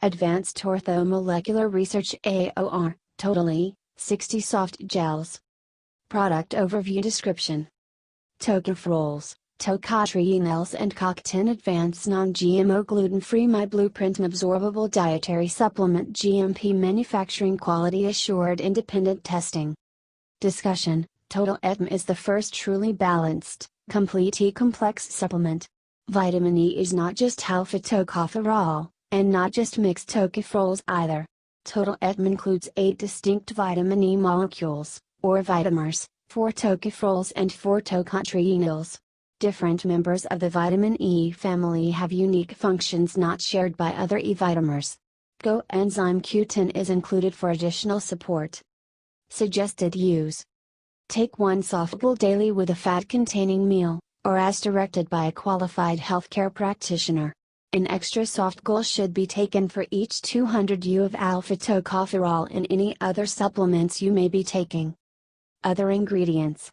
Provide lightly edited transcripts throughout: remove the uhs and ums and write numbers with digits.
Advanced Orthomolecular Research AOR, totally, 60 soft gels. Product Overview Description. Tocopherols, Tocotrienols and Q10 Advanced Non-GMO Gluten-Free MyBlueprint Absorbable Dietary Supplement GMP Manufacturing Quality Assured Independent Testing. Discussion. Total ETM is the first truly balanced, complete E-complex supplement. Vitamin E is not just alpha-tocopherol, and not just mixed tocopherols either. Total ETM includes 8 distinct vitamin E molecules, or vitamers, 4 tocopherols and 4 tocotrienols. Different members of the vitamin E family have unique functions not shared by other E vitamers. Coenzyme Q10 is included for additional support. Suggested use. Take 1 softgel daily with a fat-containing meal, or as directed by a qualified healthcare practitioner. An extra softgel should be taken for each 200 U of alpha-tocopherol and any other supplements you may be taking. Other ingredients: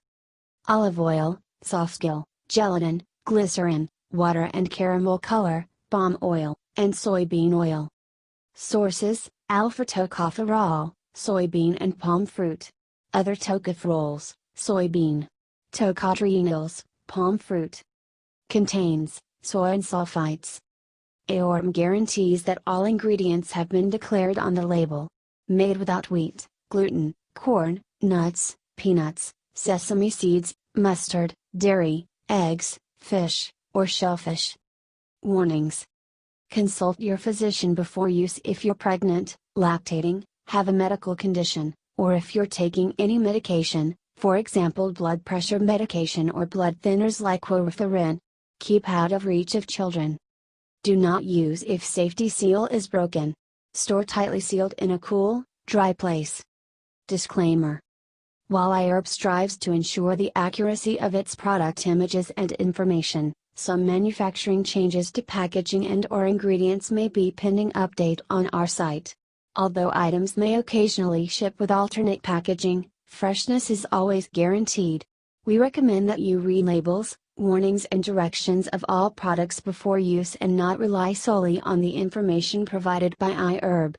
olive oil, softgel, gelatin, glycerin, water and caramel color, palm oil, and soybean oil. Sources: alpha-tocopherol, soybean and palm fruit. Other tocopherols, soybean. Tocotrienols, palm fruit. Contains soy sulfites. AOR guarantees that all ingredients have been declared on the label. Made without wheat, gluten, corn, nuts, peanuts, sesame seeds, mustard, dairy, eggs, fish, or shellfish. Warnings. Consult your physician before use if you're pregnant, lactating, have a medical condition, or if you're taking any medication, for example blood pressure medication or blood thinners like warfarin. Keep out of reach of children. Do not use if safety seal is broken. Store tightly sealed in a cool, dry place. Disclaimer. While iHerb strives to ensure the accuracy of its product images and information, some manufacturing changes to packaging and/or ingredients may be pending update on our site. Although items may occasionally ship with alternate packaging, freshness is always guaranteed. We recommend that you read labels, warnings and directions of all products before use and not rely solely on the information provided by iHerb.